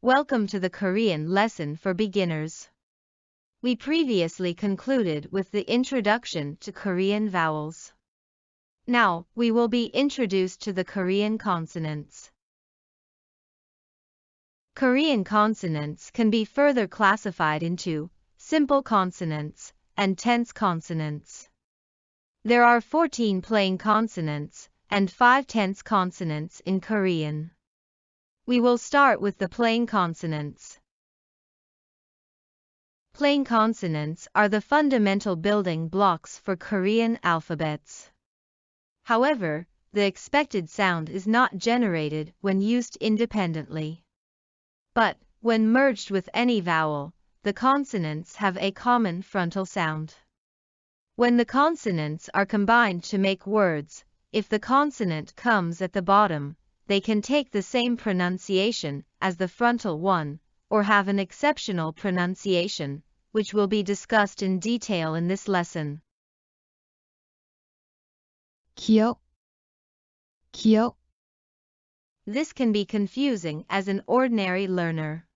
Welcome to the Korean lesson for beginners. We previously concluded with the introduction to Korean vowels. Now, we will be introduced to the Korean consonants. Korean consonants can be further classified into simple consonants and tense consonants. There are 14 plain consonants and 5 tense consonants in Korean. We will start with the plain consonants. Plain consonants are the fundamental building blocks for Korean alphabets. However, the expected sound is not generated when used independently. But, when merged with any vowel, the consonants have a common frontal sound. When the consonants are combined to make words, if the consonant comes at the bottom, they can take the same pronunciation as the frontal one, or have an exceptional pronunciation, which will be discussed in detail in this lesson. 기억, 기억. This can be confusing as an ordinary learner.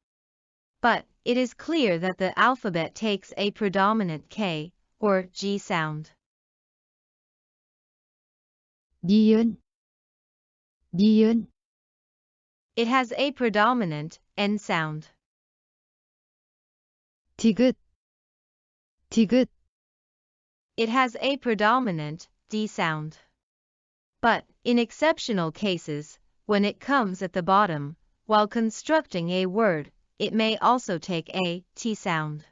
But, it is clear that the alphabet takes a predominant K, or G sound. 니은, 니은. It has a predominant N sound. 디귿, 디귿. It has a predominant D sound. But, in exceptional cases, when it comes at the bottom, while constructing a word, it may also take a T sound.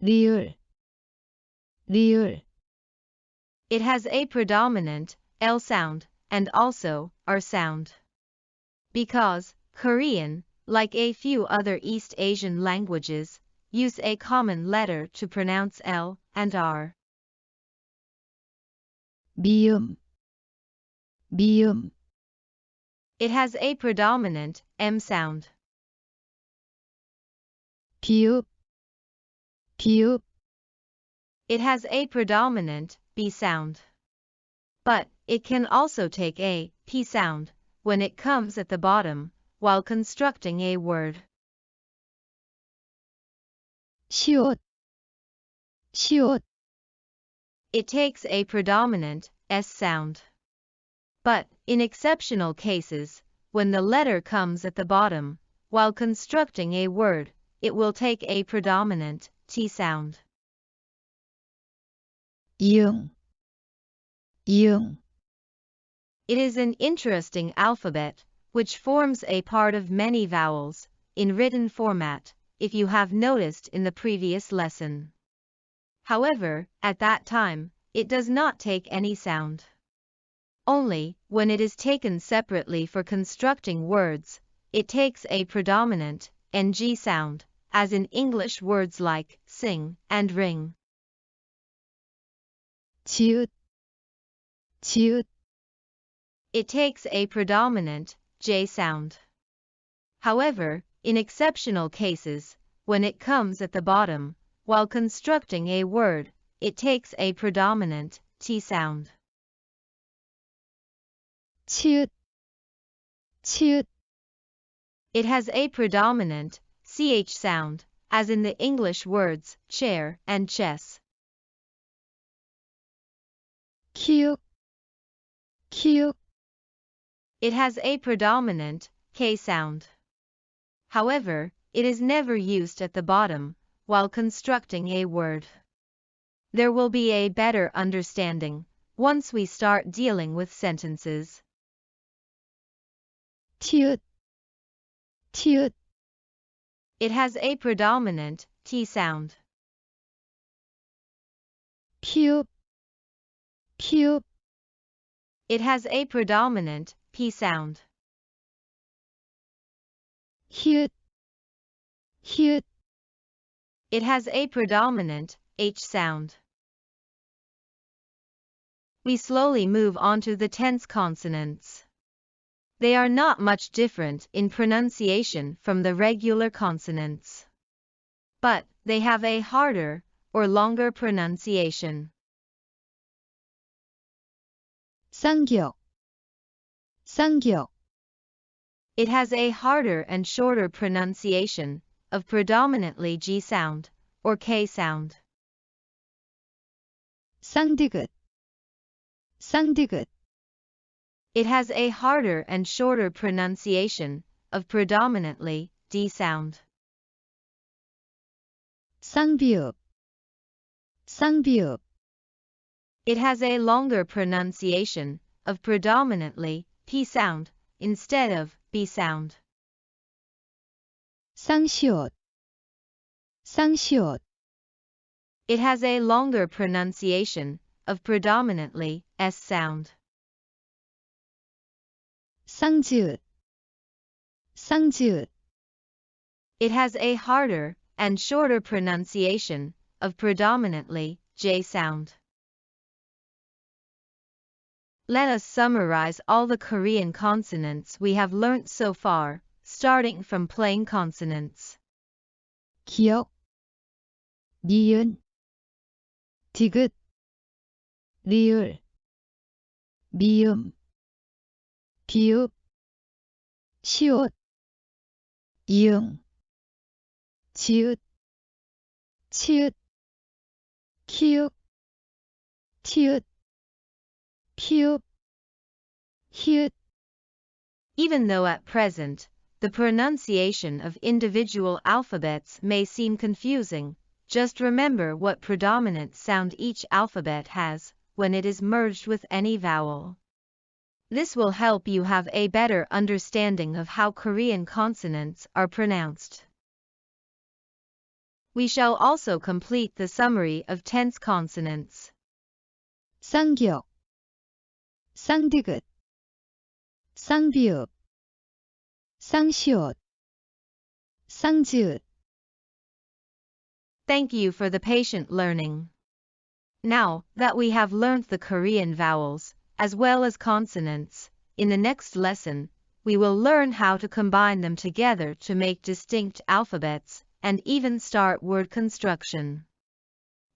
리을, 리을. It has a predominant L sound and also R sound. Because Korean, like a few other East Asian languages, use a common letter to pronounce L and R. 미음, 미음. It has a predominant M sound. 비읍, 비읍. It has a predominant B sound. But, it can also take a P sound when it comes at the bottom, while constructing a word. 시옷, 시옷. It takes a predominant S sound. But, in exceptional cases, when the letter comes at the bottom, while constructing a word, it will take a predominant T sound. 이응, 이응. It is an interesting alphabet, which forms a part of many vowels, in written format, if you have noticed in the previous lesson. However, at that time, it does not take any sound. Only, when it is taken separately for constructing words, it takes a predominant NG sound, as in English words like sing and ring. 지읒, 지읒. It takes a predominant J sound. However, in exceptional cases, when it comes at the bottom, while constructing a word, it takes a predominant T sound. 치읓, 치읓. It has a predominant CH sound, as in the English words chair and chess. 키읔, 키읔. It has a predominant K sound. However, it is never used at the bottom, while constructing a word. There will be a better understanding once we start dealing with sentences. 티읕, 티읕. It has a predominant T sound. 피읍, 피읍. It has a predominant P sound. 히읗, 히읗. It has a predominant H sound. We slowly move on to the tense consonants. They are not much different in pronunciation from the regular consonants. But, they have a harder, or longer pronunciation. 쌍기역, 쌍기역. It has a harder and shorter pronunciation of predominantly G sound or K sound. 쌍디귿, 쌍디귿. It has a harder and shorter pronunciation of predominantly D sound. 쌍비읍, 쌍비읍. It has a longer pronunciation of predominantly P sound instead of B sound. 쌍시옷, 쌍시옷. It has a longer pronunciation of predominantly S sound. 쌍지읒, 쌍지읒. It has a harder and shorter pronunciation of predominantly J sound. Let us summarize all the Korean consonants we have learnt so far, starting from plain consonants. 기역, 니은, 디귿, 리을, 미음, 비읍, 시옷, 이응, 지읒, 치읓, 키읔, 티읕, 피읍, 히읗. Even though at present, the pronunciation of individual alphabets may seem confusing, just remember what predominant sound each alphabet has when it is merged with any vowel. This will help you have a better understanding of how Korean consonants are pronounced. We shall also complete the summary of tense consonants. 쌍기역, 쌍디귿, 쌍비읍, 쌍시옷, 쌍지읒. Thank you for the patient learning. Now that we have learned the Korean vowels, as well as consonants, in the next lesson, we will learn how to combine them together to make distinct alphabets, and even start word construction.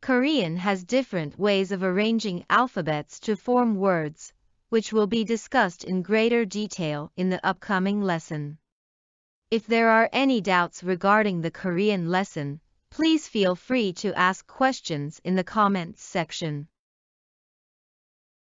Korean has different ways of arranging alphabets to form words, which will be discussed in greater detail in the upcoming lesson. If there are any doubts regarding the Korean lesson, please feel free to ask questions in the comments section.